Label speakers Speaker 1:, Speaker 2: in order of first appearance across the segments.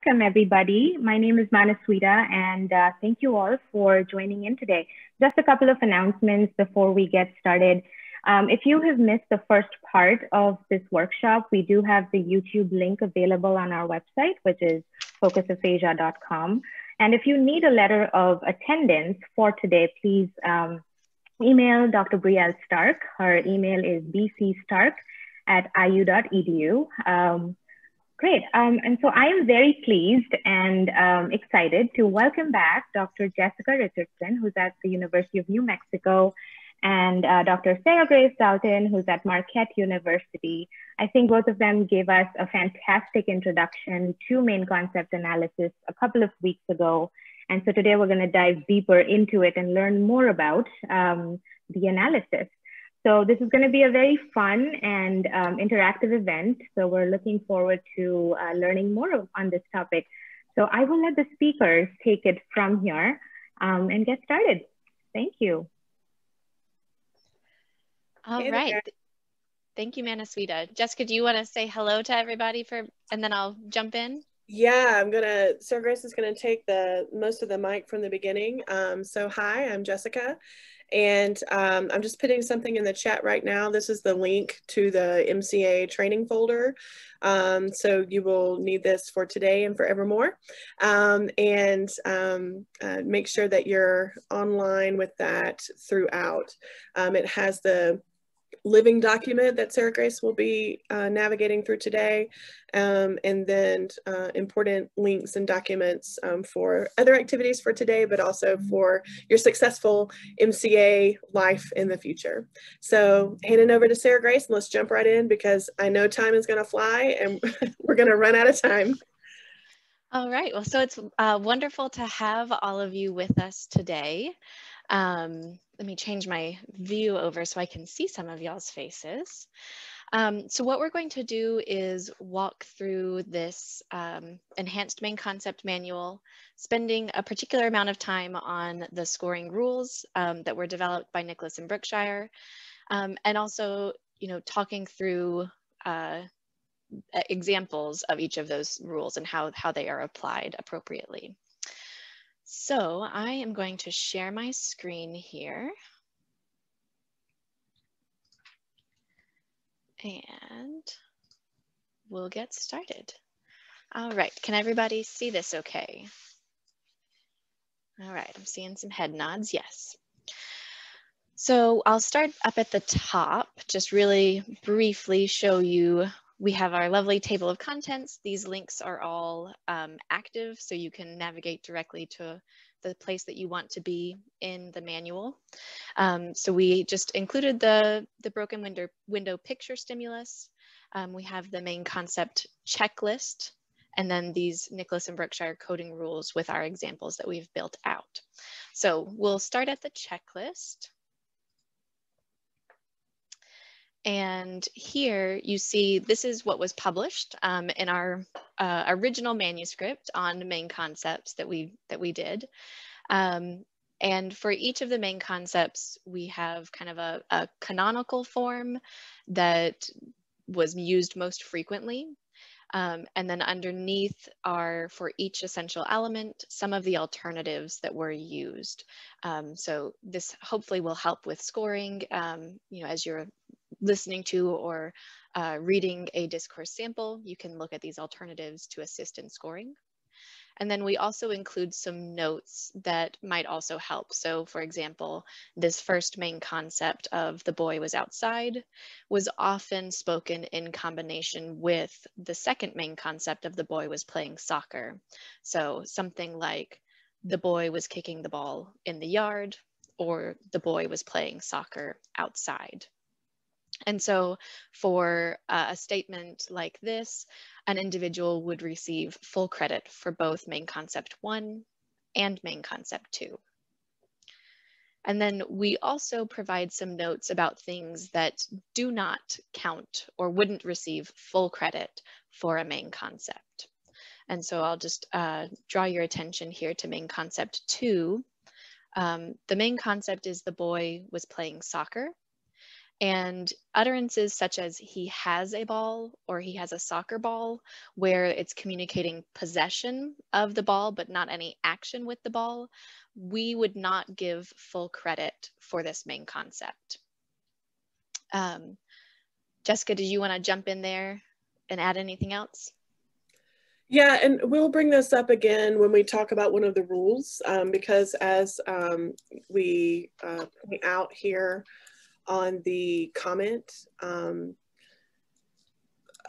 Speaker 1: Welcome, everybody. My name is Manaswita, and thank you all for joining in today. Just a couple of announcements before we get started. If you have missed the first part of this workshop, we do have the YouTube link available on our website, which is focusaphasia.com. And if you need a letter of attendance for today, please email Dr. Brielle Stark. Her email is bcstark@iu.edu. Great. And so I am very pleased and excited to welcome back Dr. Jessica Richardson, who's at the University of New Mexico, and Dr. Sarah Grace Dalton, who's at Marquette University. I think both of them gave us a fantastic introduction to main concept analysis a couple of weeks ago. And so today we're going to dive deeper into it and learn more about the analysis. So this is going to be a very fun and interactive event. So we're looking forward to learning more on this topic. So I will let the speakers take it from here and get started. Thank you.
Speaker 2: All right. Thank you, Manaswita. Jessica, do you want to say hello to everybody and then I'll jump in?
Speaker 3: Yeah, Sarah Grace is gonna take most of the mic from the beginning. So hi, I'm Jessica. And I'm just putting something in the chat right now. This is the link to the MCA training folder. So you will need this for today and forevermore. Make sure that you're online with that throughout. It has the living document that Sarah Grace will be navigating through today, and then important links and documents for other activities for today, but also for your successful MCA life in the future. So handing over to Sarah Grace, and let's jump right in because I know time is going to fly and we're going to run out of time.
Speaker 2: All right, well, so it's wonderful to have all of you with us today. Let me change my view over so I can see some of y'all's faces. So what we're going to do is walk through this enhanced main concept manual, spending a particular amount of time on the scoring rules that were developed by Nicholas and Brookshire, and also, talking through examples of each of those rules and how they are applied appropriately. So I am going to share my screen here. And we'll get started. All right, can everybody see this okay? All right, I'm seeing some head nods, yes. So I'll start up at the top, just really briefly show you. We have our lovely table of contents. These links are all active, so you can navigate directly to the place that you want to be in the manual. So we just included the broken window picture stimulus. We have the main concept checklist, and then these Nicholas and Brookshire coding rules with our examples that we've built out. So we'll start at the checklist. And here you see this is what was published in our original manuscript on main concepts that we did. And for each of the main concepts, we have kind of a canonical form that was used most frequently. And then underneath are, for each essential element, some of the alternatives that were used. So this hopefully will help with scoring, as you're listening to or reading a discourse sample, you can look at these alternatives to assist in scoring. And then we also include some notes that might also help. So for example, this first main concept of the boy was outside was often spoken in combination with the second main concept of the boy was playing soccer. So something like the boy was kicking the ball in the yard, or the boy was playing soccer outside. And so for a statement like this, an individual would receive full credit for both main concept 1 and main concept 2. And then we also provide some notes about things that do not count or wouldn't receive full credit for a main concept. And so I'll just draw your attention here to main concept 2. The main concept is the boy was playing soccer. And utterances such as he has a ball or he has a soccer ball, where it's communicating possession of the ball but not any action with the ball, we would not give full credit for this main concept. Jessica, did you want to jump in there and add anything else?
Speaker 3: Yeah, and we'll bring this up again when we talk about one of the rules, because as we point out here on the comment,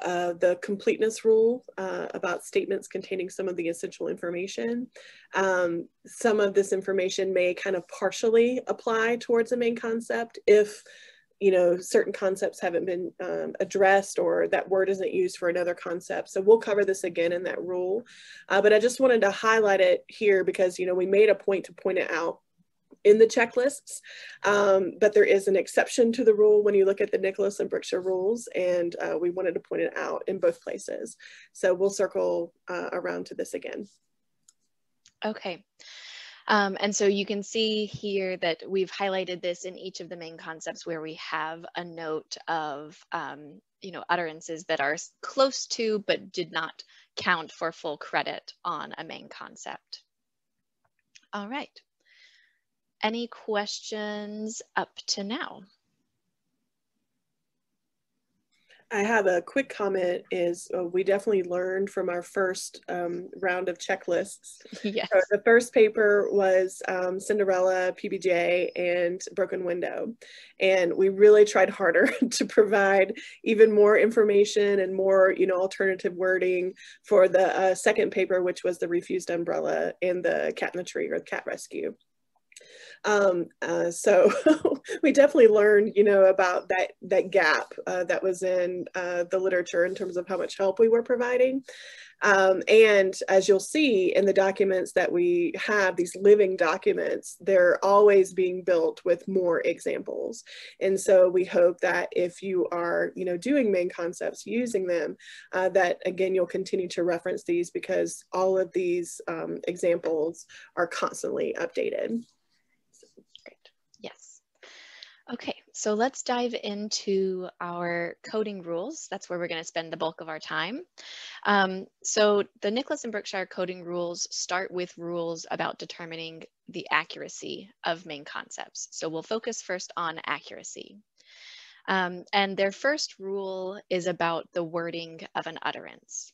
Speaker 3: the completeness rule about statements containing some of the essential information. Some of this information may kind of partially apply towards the main concept if, you know, certain concepts haven't been addressed or that word isn't used for another concept. So we'll cover this again in that rule. But I just wanted to highlight it here because, you know, we made a point to point it out in the checklists, but there is an exception to the rule when you look at the Nicholas and Brookshire rules, and we wanted to point it out in both places. So we'll circle around to this again.
Speaker 2: Okay. And so you can see here that we've highlighted this in each of the main concepts where we have a note of, you know, utterances that are close to but did not count for full credit on a main concept. All right. Any questions up to now?
Speaker 3: I have a quick comment is we definitely learned from our first round of checklists.
Speaker 2: Yes.
Speaker 3: So the first paper was Cinderella, PBJ, and Broken Window. And we really tried harder to provide even more information and more, you know, alternative wording for the second paper, which was the Refused Umbrella and the Cat in the Tree or the Cat Rescue. So we definitely learned, you know, about that gap that was in the literature in terms of how much help we were providing. And as you'll see in the documents that we have, these living documents, they're always being built with more examples. And so we hope that if you are, you know, doing main concepts, using them, that again, you'll continue to reference these because all of these examples are constantly updated.
Speaker 2: Yes. Okay, so let's dive into our coding rules. That's where we're going to spend the bulk of our time. So the Nicholas and Brookshire coding rules start with rules about determining the accuracy of main concepts. So we'll focus first on accuracy. And their first rule is about the wording of an utterance.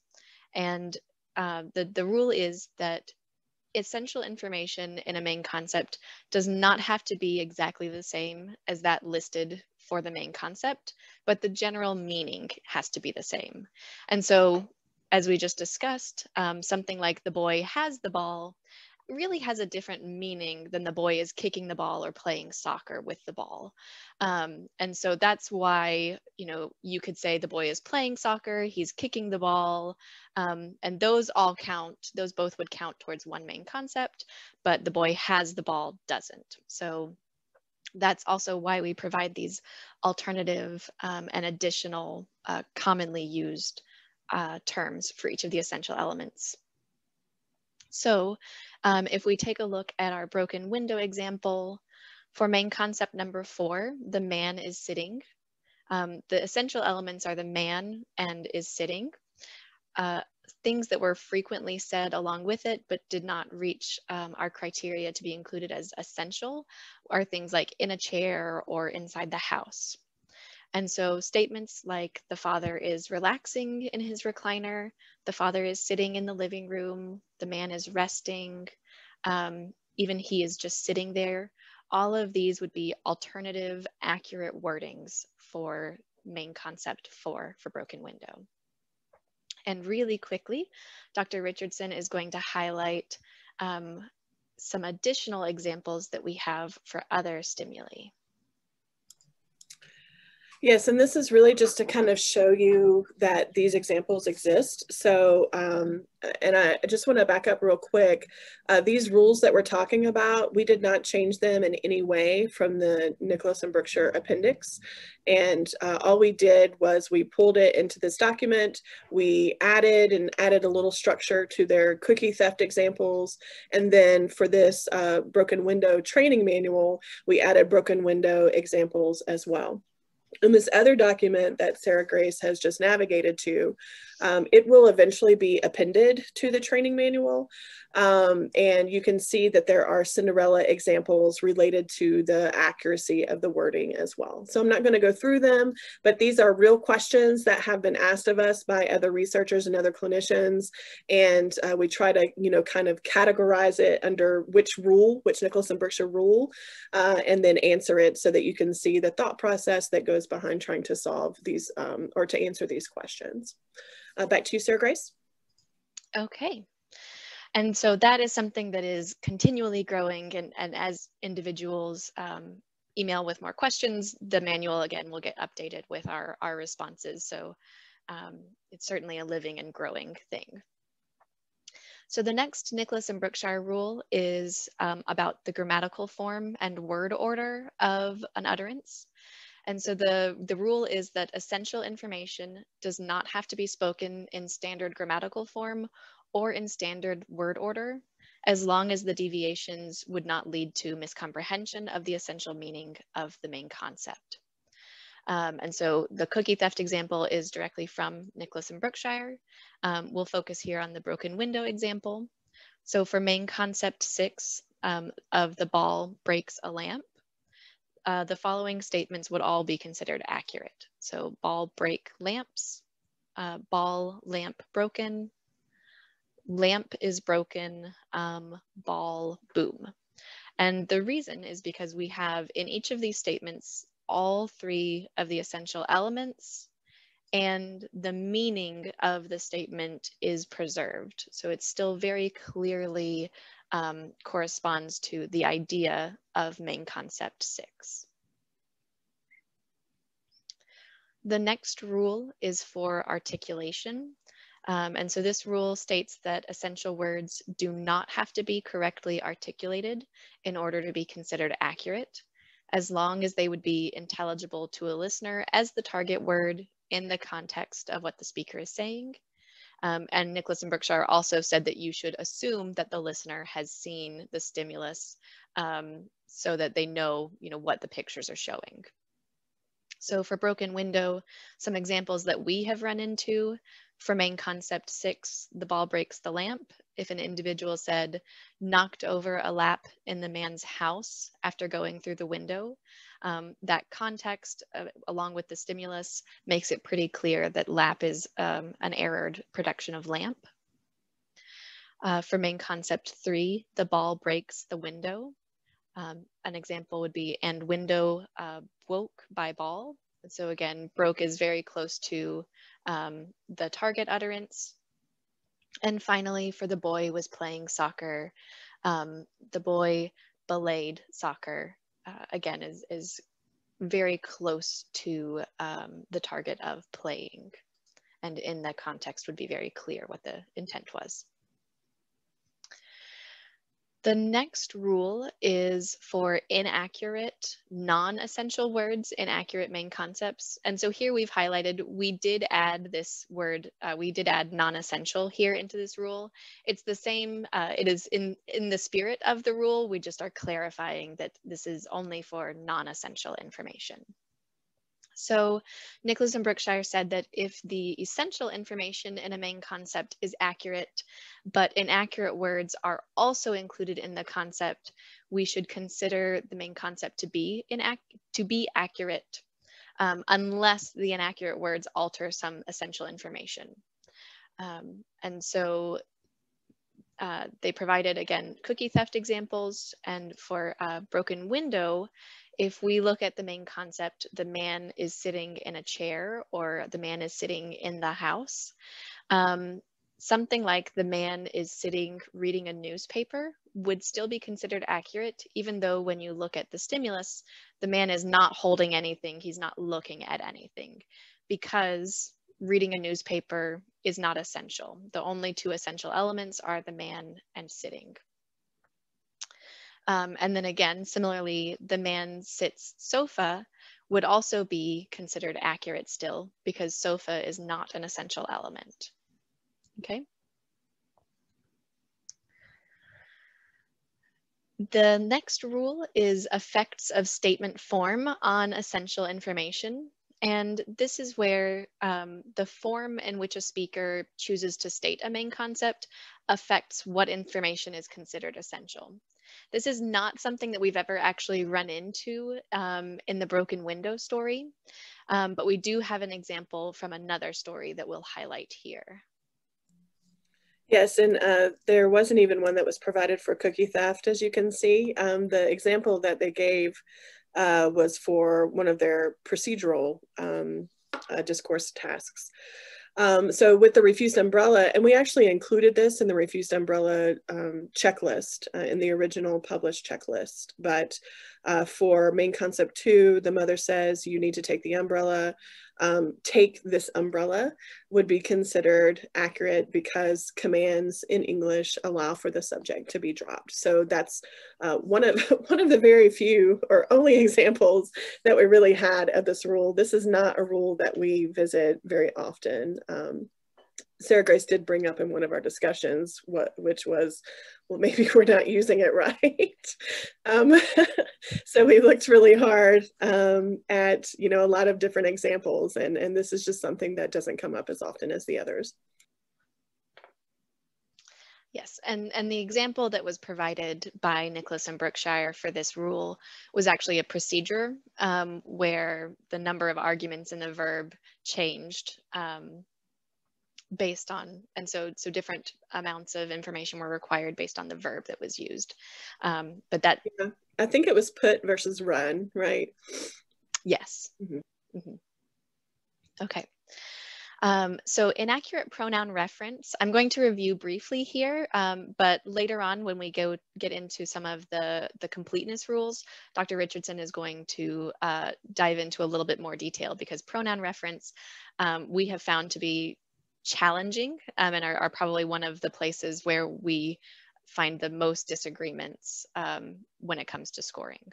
Speaker 2: And the rule is that essential information in a main concept does not have to be exactly the same as that listed for the main concept, but the general meaning has to be the same. And so, as we just discussed, something like the boy has the ball really has a different meaning than the boy is kicking the ball or playing soccer with the ball. And so that's why, you know, you could say the boy is playing soccer, he's kicking the ball, and those all count, those both would count towards one main concept, but the boy has the ball doesn't. So that's also why we provide these alternative and additional commonly used terms for each of the essential elements. So if we take a look at our broken window example, for main concept number 4, the man is sitting. The essential elements are the man and is sitting. Things that were frequently said along with it but did not reach our criteria to be included as essential are things like in a chair or inside the house. And so statements like the father is relaxing in his recliner, the father is sitting in the living room, the man is resting, even he is just sitting there. All of these would be alternative, accurate wordings for main concept 4 for broken window. And really quickly, Dr. Richardson is going to highlight some additional examples that we have for other stimuli.
Speaker 3: Yes, and this is really just to kind of show you that these examples exist. So, and I just want to back up real quick. These rules that we're talking about, we did not change them in any way from the Nicholas and Brookshire appendix. And all we did was we pulled it into this document. We added a little structure to their cookie theft examples. And then for this broken window training manual, we added broken window examples as well. And this other document that Sarah Grace has just navigated to, it will eventually be appended to the training manual. And you can see that there are Cinderella examples related to the accuracy of the wording as well. So I'm not going to go through them, but these are real questions that have been asked of us by other researchers and other clinicians. And we try to, you know, kind of categorize it under which rule, which Nicholas and Brookshire rule, and then answer it so that you can see the thought process that goes behind trying to solve these or to answer these questions. Back to you, Sarah Grace.
Speaker 2: Okay. And so that is something that is continually growing, and as individuals email with more questions, the manual again will get updated with our responses. So it's certainly a living and growing thing. So the next Nicholas and Brookshire rule is about the grammatical form and word order of an utterance. And so the rule is that essential information does not have to be spoken in standard grammatical form or in standard word order, as long as the deviations would not lead to miscomprehension of the essential meaning of the main concept. And so the cookie theft example is directly from Nicholas and Brookshire. We'll focus here on the broken window example. So for main concept 6 of the ball breaks a lamp, the following statements would all be considered accurate. So ball break lamps, ball lamp broken, lamp is broken, ball boom. And the reason is because we have in each of these statements all 3 of the essential elements, and the meaning of the statement is preserved. So it still very clearly corresponds to the idea of main concept 6. The next rule is for articulation. And so this rule states that essential words do not have to be correctly articulated in order to be considered accurate, as long as they would be intelligible to a listener as the target word in the context of what the speaker is saying. And Nicholas and Brookshire also said that you should assume that the listener has seen the stimulus so that they know, what the pictures are showing. So for broken window, some examples that we have run into for main concept 6, the ball breaks the lamp. If an individual said, knocked over a lap in the man's house after going through the window, that context along with the stimulus makes it pretty clear that lap is an errored production of lamp. For main concept 3, the ball breaks the window. An example would be, and window woke by ball. And so again, broke is very close to the target utterance. And finally, for the boy was playing soccer, the boy belayed soccer, again, is very close to the target of playing. And in that context would be very clear what the intent was. The next rule is for inaccurate, non-essential words, inaccurate main concepts. And so here we've highlighted, we did add this word, we did add non-essential here into this rule. It's the same, it is in the spirit of the rule, we just are clarifying that this is only for non-essential information. So Nicholas and Brookshire said that if the essential information in a main concept is accurate, but inaccurate words are also included in the concept, we should consider the main concept to be accurate, unless the inaccurate words alter some essential information. And so they provided, again, cookie theft examples, and for broken window, if we look at the main concept, the man is sitting in a chair or the man is sitting in the house. Something like the man is sitting reading a newspaper would still be considered accurate, even though when you look at the stimulus, the man is not holding anything, he's not looking at anything, because reading a newspaper is not essential. The only 2 essential elements are the man and sitting. And then again, similarly, the man sits sofa would also be considered accurate still, because sofa is not an essential element. Okay. The next rule is effects of statement form on essential information. And this is where the form in which a speaker chooses to state a main concept affects what information is considered essential. This is not something that we've ever actually run into in the broken window story, but we do have an example from another story that we'll highlight here.
Speaker 3: Yes, and there wasn't even one that was provided for cookie theft, as you can see. The example that they gave was for one of their procedural discourse tasks. So with the refused umbrella, and we actually included this in the refused umbrella checklist, in the original published checklist, but for main concept 2, the mother says you need to take the umbrella. Take this umbrella would be considered accurate because commands in English allow for the subject to be dropped. So that's one of the very few or only examples that we really had of this rule. This is not a rule that we visit very often. Sarah Grace did bring up in one of our discussions, which was, well, maybe we're not using it right. So we looked really hard at, you know, a lot of different examples, and this is just something that doesn't come up as often as the others.
Speaker 2: Yes, and the example that was provided by Nicholas and Brookshire for this rule was actually a procedure where the number of arguments in the verb changed based on, and so different amounts of information were required based on the verb that was used. But that,
Speaker 3: yeah, I think it was put versus run, right?
Speaker 2: Yes. Mm-hmm. Mm-hmm. Okay. So inaccurate pronoun reference, I'm going to review briefly here, but later on when we get into some of the completeness rules, Dr. Richardson is going to dive into a little bit more detail, because pronoun reference we have found to be challenging and are probably one of the places where we find the most disagreements when it comes to scoring.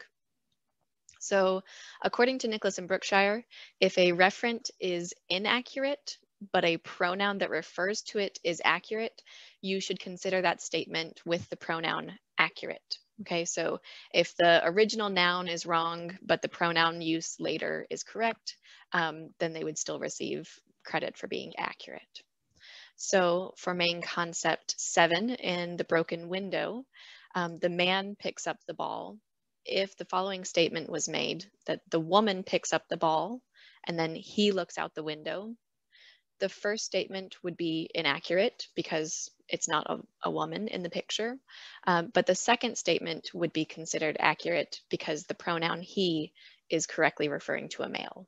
Speaker 2: So according to Nicholas and Brookshire, if a referent is inaccurate, but a pronoun that refers to it is accurate, you should consider that statement with the pronoun accurate. Okay, so if the original noun is wrong, but the pronoun use later is correct, then they would still receive credit for being accurate. So for main concept 7 in the broken window, the man picks up the ball. If the following statement was made, that the woman picks up the ball and then he looks out the window, the first statement would be inaccurate because it's not a woman in the picture. But the second statement would be considered accurate because the pronoun he is correctly referring to a male.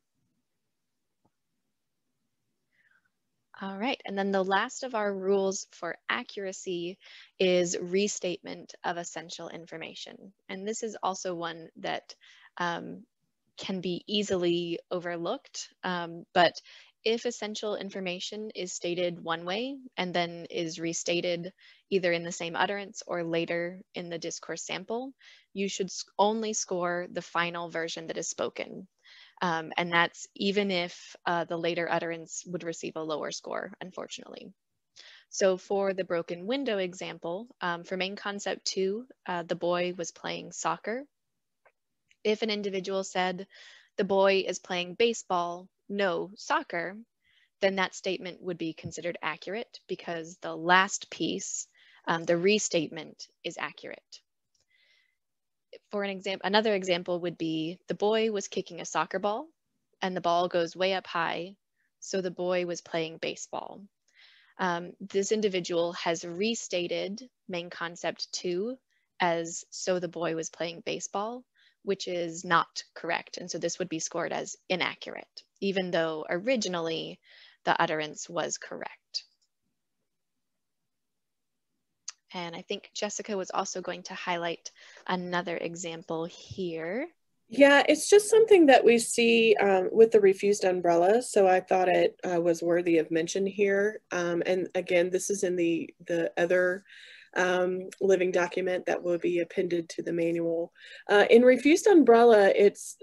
Speaker 2: All right, and then the last of our rules for accuracy is restatement of essential information. And this is also one that can be easily overlooked, but if essential information is stated one way and then is restated either in the same utterance or later in the discourse sample, you should only score the final version that is spoken. And that's even if the later utterance would receive a lower score, unfortunately. So for the broken window example, for main concept 2, the boy was playing soccer. If an individual said, the boy is playing baseball, no soccer, then that statement would be considered accurate because the last piece, the restatement, is accurate. For an example, another example would be the boy was kicking a soccer ball and the ball goes way up high, so the boy was playing baseball. This individual has restated main concept 2 as so the boy was playing baseball, which is not correct. And so this would be scored as inaccurate, even though originally the utterance was correct. And I think Jessica was also going to highlight another example here.
Speaker 3: Yeah, it's just something that we see with the refused umbrella. So I thought it was worthy of mention here. And again, this is in the other living document that will be appended to the manual. In refused umbrella,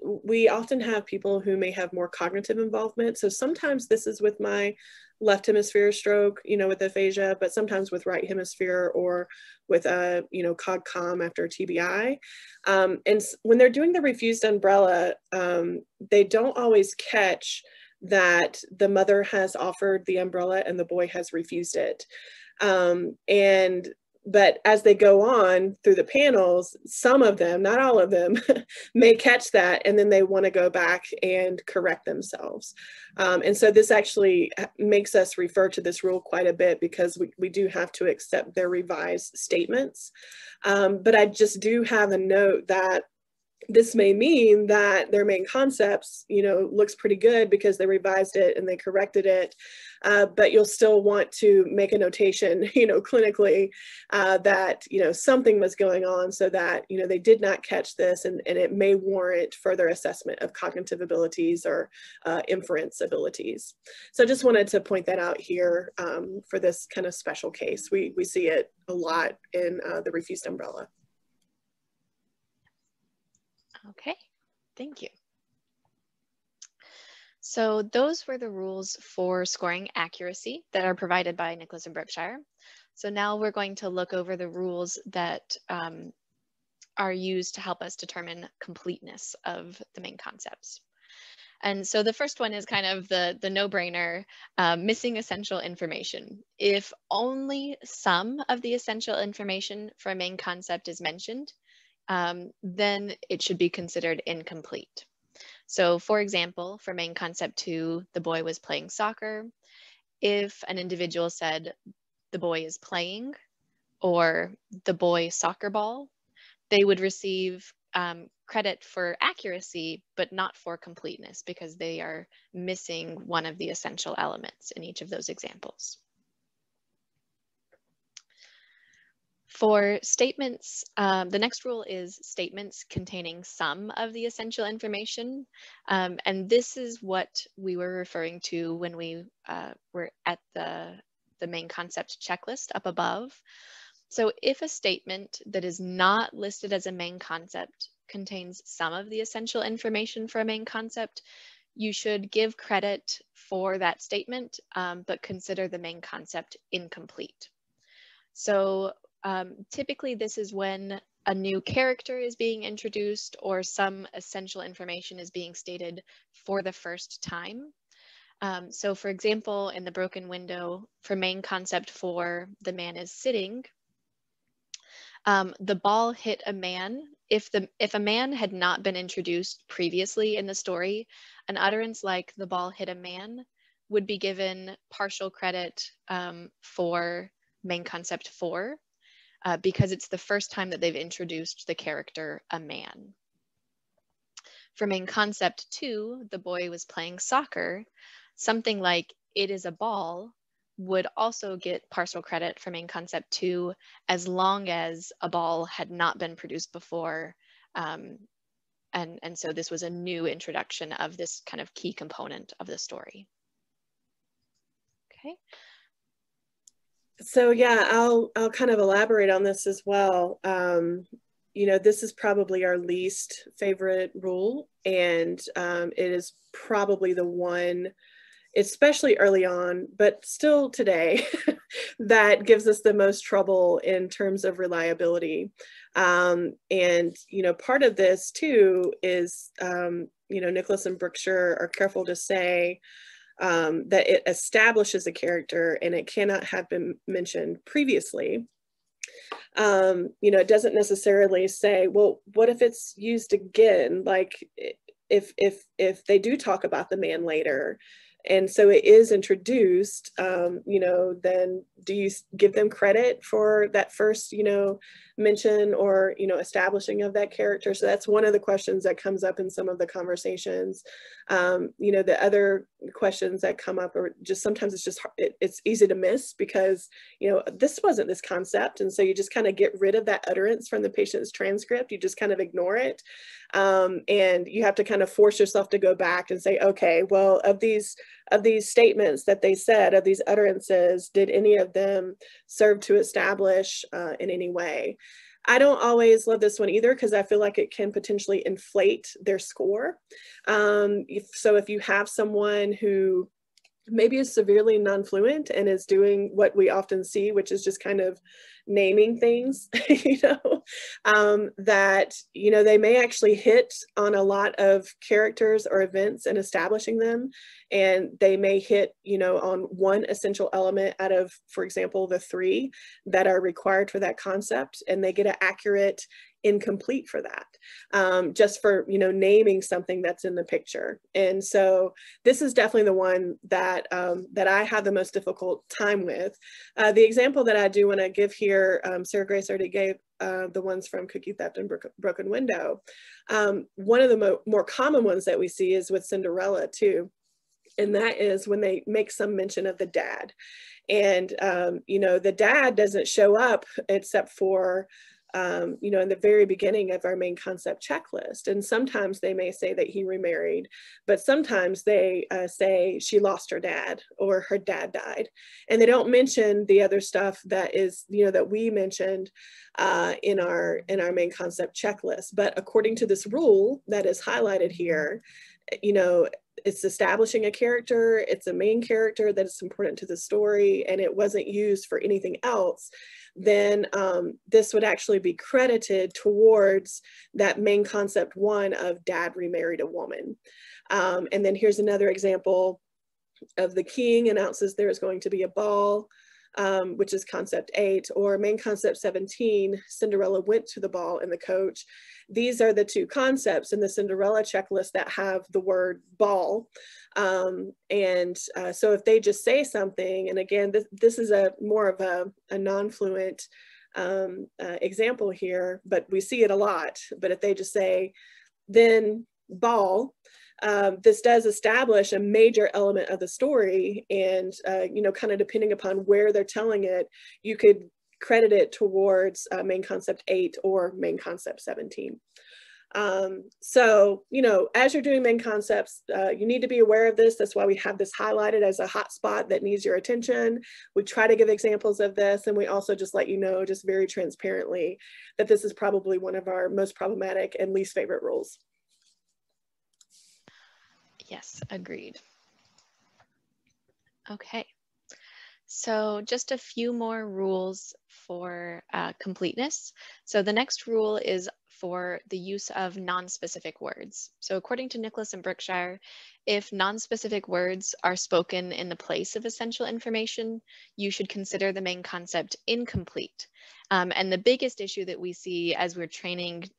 Speaker 3: we often have people who may have more cognitive involvement. So sometimes this is with my left hemisphere stroke, you know, with aphasia, but sometimes with right hemisphere or with a, you know, COG-COM after TBI. And when they're doing the refused umbrella, they don't always catch that the mother has offered the umbrella and the boy has refused it. But as they go on through the panels, some of them, not all of them, may catch that, and then they want to go back and correct themselves. And so this actually makes us refer to this rule quite a bit, because we do have to accept their revised statements. But I just do have a note that this may mean that their main concepts, you know, looks pretty good because they revised it and they corrected it. But you'll still want to make a notation, you know, clinically, that, you know, something was going on, so that, you know, they did not catch this, and it may warrant further assessment of cognitive abilities or inference abilities. So I just wanted to point that out here for this kind of special case. We see it a lot in the refused umbrella.
Speaker 2: Okay, thank you. So those were the rules for scoring accuracy that are provided by Nicholas and Brookshire. So now we're going to look over the rules that are used to help us determine completeness of the main concepts. And so the first one is kind of the no-brainer, missing essential information. If only some of the essential information for a main concept is mentioned, then it should be considered incomplete. So for example, for main concept 2, the boy was playing soccer. If an individual said the boy is playing or the boy soccer ball, they would receive credit for accuracy, but not for completeness, because they are missing one of the essential elements in each of those examples. For statements, the next rule is statements containing some of the essential information. And this is what we were referring to when we were at the main concept checklist up above. So if a statement that is not listed as a main concept contains some of the essential information for a main concept, you should give credit for that statement, but consider the main concept incomplete. So typically this is when a new character is being introduced or some essential information is being stated for the first time. So for example, in the broken window, for main concept 4, the man is sitting, the ball hit a man. If a man had not been introduced previously in the story, an utterance like the ball hit a man would be given partial credit for main concept 4. Because it's the first time that they've introduced the character a man. For main concept 2, the boy was playing soccer, something like it is a ball would also get partial credit for main concept 2, as long as a ball had not been produced before. And so this was a new introduction of this kind of key component of the story. Okay.
Speaker 3: So yeah, I'll kind of elaborate on this as well. You know, this is probably our least favorite rule, and it is probably the one, especially early on, but still today, that gives us the most trouble in terms of reliability. And, you know, part of this too is, you know, Nicholas and Brookshire are careful to say that it establishes a character and it cannot have been mentioned previously. You know, it doesn't necessarily say, well, what if it's used again? Like if they do talk about the man later, and so it is introduced, you know, then do you give them credit for that first, you know, mention or, you know, establishing of that character? So that's one of the questions that comes up in some of the conversations. You know, the other questions that come up are just, sometimes it's just, it's easy to miss because, you know, this wasn't this concept. And so you just kind of get rid of that utterance from the patient's transcript. You just kind of ignore it. And you have to kind of force yourself to go back and say, okay, well, of these statements that they said, of these utterances, did any of them serve to establish in any way? I don't always love this one either, because I feel like it can potentially inflate their score. So if you have someone who maybe is severely non-fluent and is doing what we often see, which is just kind of naming things, that, they may actually hit on a lot of characters or events and establishing them. And they may hit, on one essential element out of, for example, the 3 that are required for that concept, and they get an accurate incomplete for that, just for, naming something that's in the picture. And so this is definitely the one that, that I have the most difficult time with. The example that I do want to give here, Sarah Grace already gave the ones from Cookie Theft and Broken Window. One of the more common ones that we see is with Cinderella too. And that is when they make some mention of the dad. And, the dad doesn't show up except for, in the very beginning of our main concept checklist. And sometimes they may say that he remarried, but sometimes they say she lost her dad or her dad died. And they don't mention the other stuff that is, that we mentioned in our main concept checklist. But according to this rule that is highlighted here, it's establishing a character, it's a main character that is important to the story, and it wasn't used for anything else, then this would actually be credited towards that main concept 1 of dad remarried a woman. And then here's another example of the king announces there is going to be a ball, which is concept 8, or main concept 17, Cinderella went to the ball in the coach. These are the 2 concepts in the Cinderella checklist that have the word ball. So if they just say something, and again, this is more of a non-fluent example here, but we see it a lot. But if they just say, then ball, this does establish a major element of the story, and kind of depending upon where they're telling it, you could credit it towards main concept 8 or main concept 17. So, as you're doing main concepts, you need to be aware of this. That's why we have this highlighted as a hot spot that needs your attention. We try to give examples of this, and we also just let you know, just very transparently, that this is probably one of our most problematic and least favorite rules.
Speaker 2: Yes, agreed. Okay, so just a few more rules for completeness. So the next rule is for the use of non-specific words. So according to Nicholas and Brookshire, if non-specific words are spoken in the place of essential information, you should consider the main concept incomplete. And the biggest issue that we see as we're training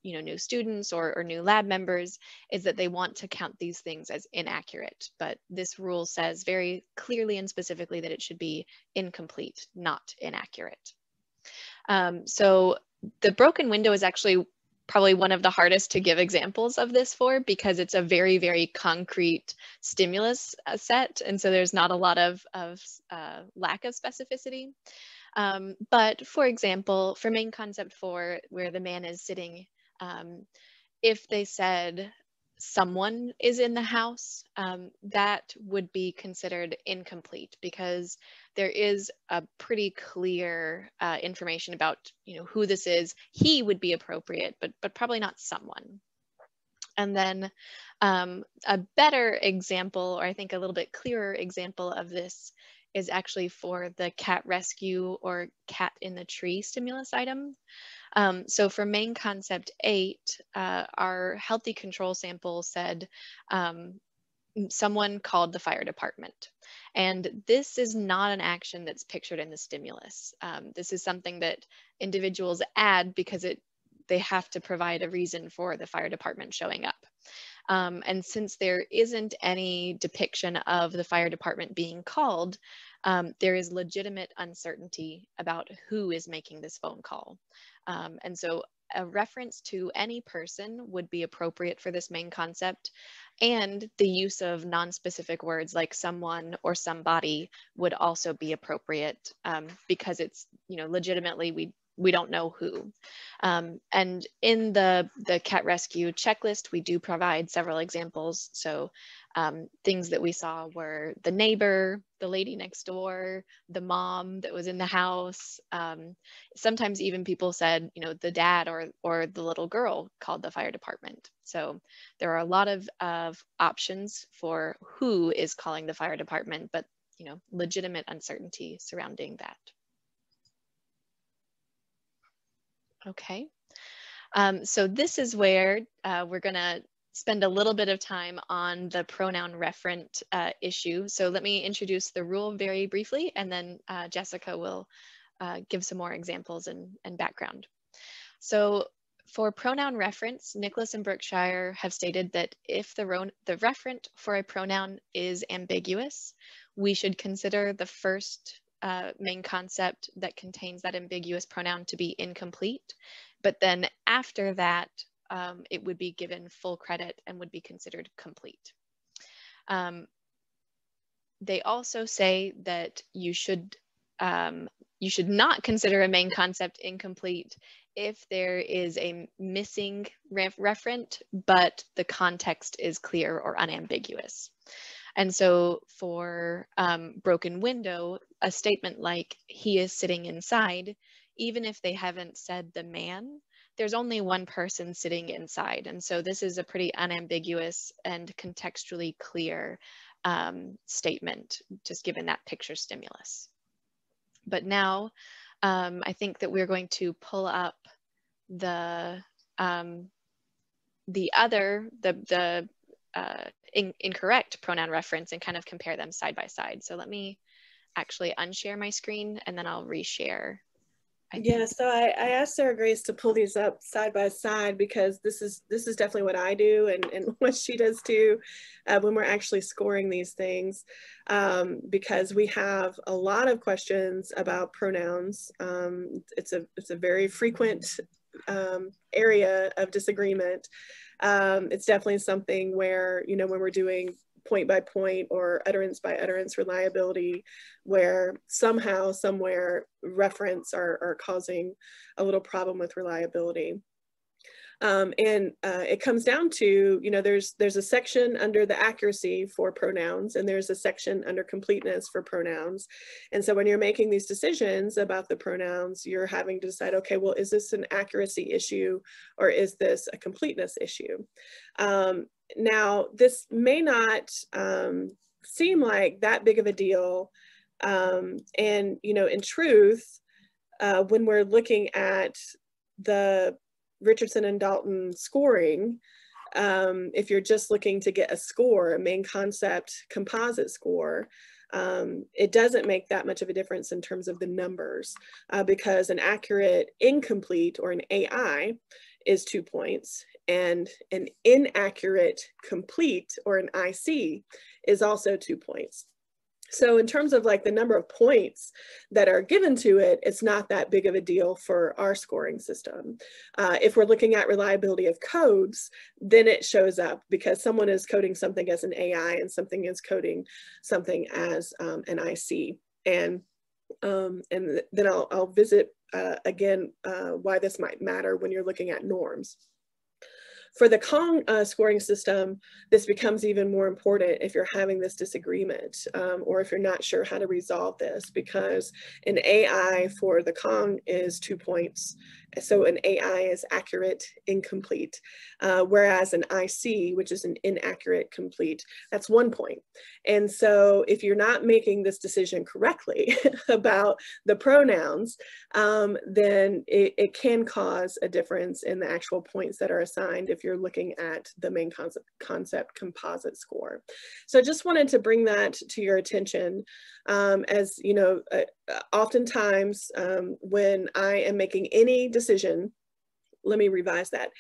Speaker 2: new students or new lab members is that they want to count these things as inaccurate. But this rule says very clearly and specifically that it should be incomplete, not inaccurate. So the broken window is actually probably one of the hardest to give examples of this for, because it's a very, very concrete stimulus set. And so there's not a lot of lack of specificity. But for example, for main concept 4, where the man is sitting, if they said someone is in the house, that would be considered incomplete, because there is a pretty clear information about who this is. He would be appropriate, but probably not someone. And then a better example, or I think a little bit clearer example of this, is actually for the cat rescue or cat in the tree stimulus item. So for main concept 8, our healthy control sample said someone called the fire department. And this is not an action that's pictured in the stimulus. This is something that individuals add because they have to provide a reason for the fire department showing up. And since there isn't any depiction of the fire department being called, there is legitimate uncertainty about who is making this phone call. And so a reference to any person would be appropriate for this main concept, and the use of non-specific words like someone or somebody would also be appropriate, because it's, legitimately we don't know who. And in the cat rescue checklist, we do provide several examples. So things that we saw were the neighbor, the lady next door, the mom that was in the house. Sometimes even people said, you know, the dad or the little girl called the fire department. So there are a lot of options for who is calling the fire department, but, you know, legitimate uncertainty surrounding that. Okay, so this is where we're gonna spend a little bit of time on the pronoun referent issue. So let me introduce the rule very briefly, and then Jessica will give some more examples and background. So for pronoun reference, Nicholas and Berkshire have stated that if the referent for a pronoun is ambiguous, we should consider the first main concept that contains that ambiguous pronoun to be incomplete, but then after that, it would be given full credit and would be considered complete. They also say that you should not consider a main concept incomplete if there is a missing referent, but the context is clear or unambiguous. And so for broken window, a statement like he is sitting inside, even if they haven't said the man, there's only one person sitting inside. And so this is a pretty unambiguous and contextually clear statement, just given that picture stimulus. But now I think that we're going to pull up the incorrect pronoun reference and kind of compare them side by side. So let me actually unshare my screen and then I'll reshare.
Speaker 3: Yeah, so I asked Sarah Grace to pull these up side by side because this is definitely what I do and what she does too when we're actually scoring these things, because we have a lot of questions about pronouns. It's a very frequent area of disagreement. It's definitely something where, you know, when we're doing point by point or utterance by utterance reliability, where somehow, somewhere reference are causing a little problem with reliability. It comes down to, you know, there's a section under the accuracy for pronouns and there's a section under completeness for pronouns. And so when you're making these decisions about the pronouns, you're having to decide, okay, well, is this an accuracy issue or is this a completeness issue? Now, this may not seem like that big of a deal. And, you know, in truth, when we're looking at the Richardson and Dalton scoring, if you're just looking to get a score, a main concept composite score, it doesn't make that much of a difference in terms of the numbers, because an accurate incomplete or an AI is 2 points, and an inaccurate complete or an IC is also 2 points. So in terms of like the number of points that are given to it, it's not that big of a deal for our scoring system. If we're looking at reliability of codes, then it shows up because someone is coding something as an AI and something is coding something as an IC. And then I'll visit again why this might matter when you're looking at norms. For the Kong scoring system, this becomes even more important if you're having this disagreement or if you're not sure how to resolve this, because an AI for the Kong is 2 points. So an AI is accurate, incomplete, whereas an IC, which is an inaccurate, complete, that's 1 point. And so if you're not making this decision correctly about the pronouns, then it can cause a difference in the actual points that are assigned if you're looking at the main concept composite score. So I just wanted to bring that to your attention. As you know, oftentimes when I am making any decision, let me revise that.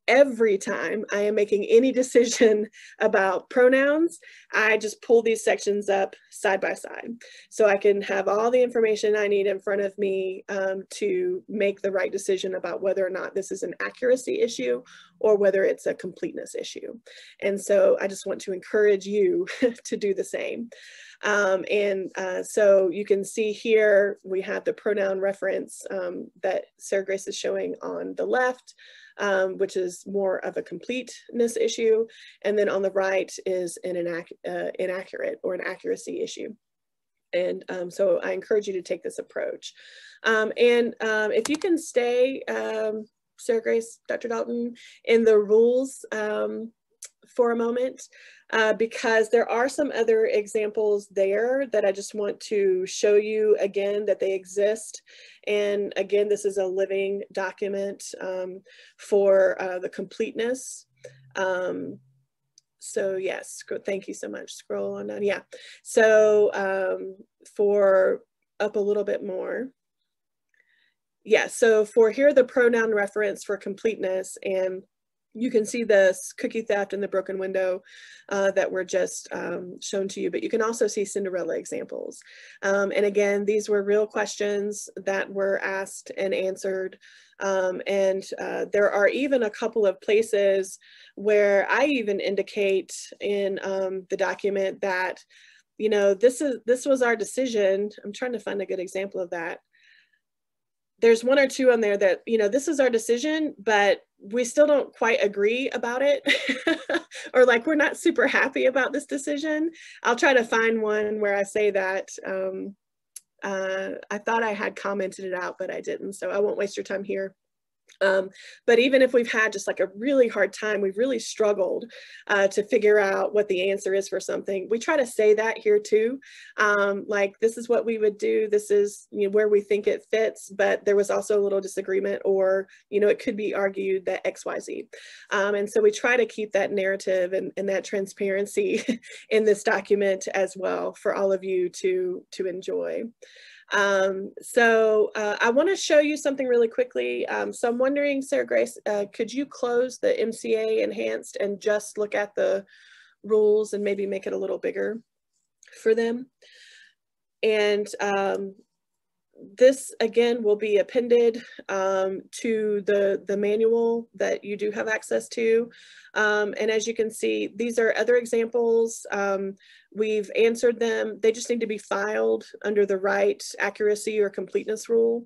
Speaker 3: Every time I am making any decision about pronouns, I just pull these sections up side by side so I can have all the information I need in front of me to make the right decision about whether or not this is an accuracy issue or whether it's a completeness issue. And so I just want to encourage you to do the same. So you can see here, we have the pronoun reference that Sarah Grace is showing on the left, which is more of a completeness issue. And then on the right is an inaccurate or an accuracy issue. And so I encourage you to take this approach. If you can stay, Sarah Grace, Dr. Dalton, in the rules for a moment, because there are some other examples there that I just want to show you again that they exist. And again, this is a living document for the completeness. So yes, thank you so much. Scroll on down. Yeah. So for up a little bit more. Yeah. So for here, the pronoun reference for completeness, and you can see the cookie theft and the broken window that were just shown to you, but you can also see Cinderella examples. And again, these were real questions that were asked and answered. There are even a couple of places where I even indicate in the document that, you know, this was our decision. I'm trying to find a good example of that. There's one or two on there that, you know, this is our decision, but we still don't quite agree about it. Or like, we're not super happy about this decision. I'll try to find one where I say that. I thought I had commented it out, but I didn't. So I won't waste your time here. But even if we've had just like a really hard time, we've really struggled to figure out what the answer is for something. We try to say that here too. Like, this is what we would do. This is, you know, where we think it fits, but there was also a little disagreement, or, you know, it could be argued that X, Y, Z. And so we try to keep that narrative and that transparency in this document as well for all of you to enjoy. I want to show you something really quickly. So I'm wondering, Sarah Grace, could you close the MCA Enhanced and just look at the rules and maybe make it a little bigger for them? And this again will be appended to the manual that you do have access to. And as you can see, these are other examples. We've answered them. They just need to be filed under the right accuracy or completeness rule.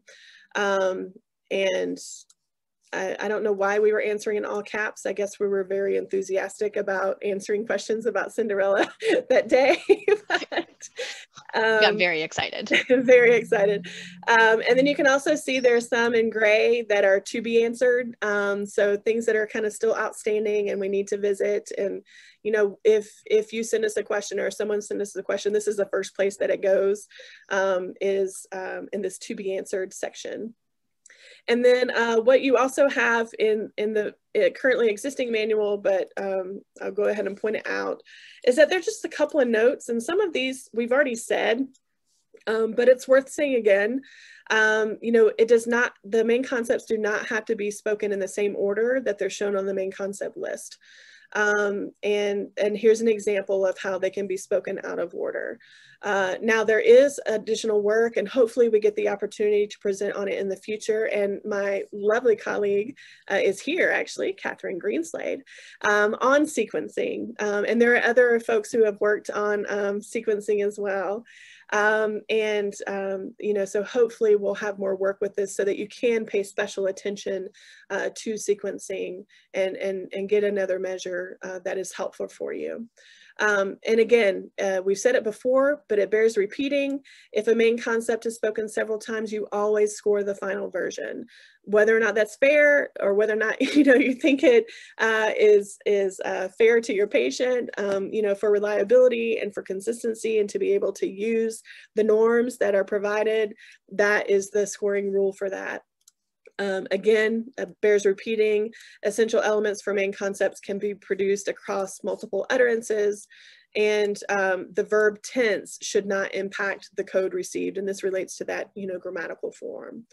Speaker 3: And I don't know why we were answering in all caps. I guess we were very enthusiastic about answering questions about Cinderella that day.
Speaker 2: Got very excited.
Speaker 3: Very excited. And then you can also see there's some in gray that are to be answered. So things that are kind of still outstanding and we need to visit. And, you know, if you send us a question or someone sends us a question, this is the first place that it goes, is in this to be answered section. And then what you also have in the currently existing manual, but I'll go ahead and point it out, is that there's just a couple of notes, and some of these we've already said, but it's worth saying again. You know, it does not, the main concepts do not have to be spoken in the same order that they're shown on the main concept list. And here's an example of how they can be spoken out of order. Now there is additional work, and hopefully we get the opportunity to present on it in the future. And my lovely colleague is here, actually, Catherine Greenslade, on sequencing. And there are other folks who have worked on sequencing as well. You know, so hopefully we'll have more work with this so that you can pay special attention to sequencing and get another measure that is helpful for you. And again, we've said it before, but it bears repeating. If a main concept is spoken several times, you always score the final version. Whether or not that's fair, or whether or not, you know, you think it is fair to your patient, you know, for reliability and for consistency and to be able to use the norms that are provided, that is the scoring rule for that. Again, bears repeating. Essential elements for main concepts can be produced across multiple utterances, and the verb tense should not impact the code received, and this relates to that, you know, grammatical form.